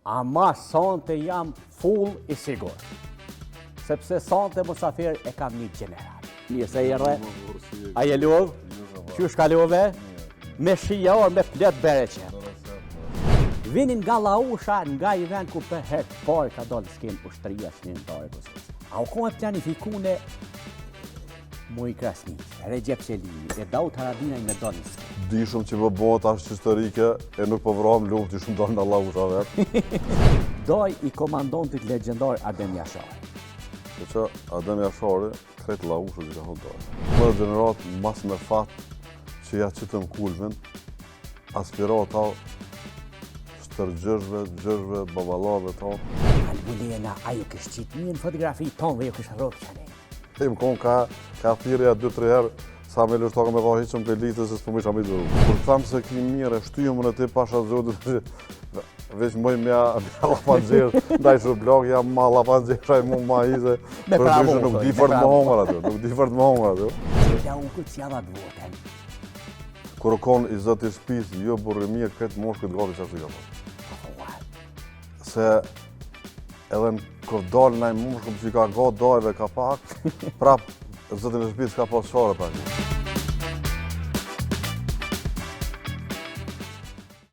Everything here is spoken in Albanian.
Ama sonte jam full i sigur. Sepse sonte musafir e kam një general. Mirë se jere. A je luv? Qysh ka luve? Me shijaor, me plot bereqet. Vinin nga Lausha, nga i vend ku për herë të parë ka dalë skem ushtria shënimtare Kosovës. A u kohë planifikune mu i Krasniq, Recep Çelimi, e Daut Haradinaj me dalë skem. Dishëm që më bëhet ashtë historike, e nuk po vrahëm luft, dishëm dalë nga Lausha vetë. Doj i komandantit legjendar Adem Jashari. Po që Adem Jashari, kretë Lausha që ka hodoj. Më gjenerat, mas me fatë që ja qëtëm kulmin, aspirata gjërve, babalave ta. Albulena, ajo kështë qitë një në fotografi tonë dhe jo kështë rrëpë që ne. E më konë ka thirja 2-3 herë, sa me lështaka me dha hiqëm për litës e së përmi shami dhuru. Kur thamë se ki mire, shtyjë më në ti pasha zotit, veç mëj mja lapanxerë, ndaj shë blok, jam ma lapanxerë, mu ma hize, për ndryshë nuk di për të më hongër aty, nuk di për të më hongër aty. Ja unë këtë cialat votën. Kur konë i zëti shpisë, jo burri mje, këtë mosh këtë gati që ashtu ka po. Se edhe në kër dalë nëjë mosh, që ka ga dajve ka pak, prap zëtin e shpisë ka pas share pak.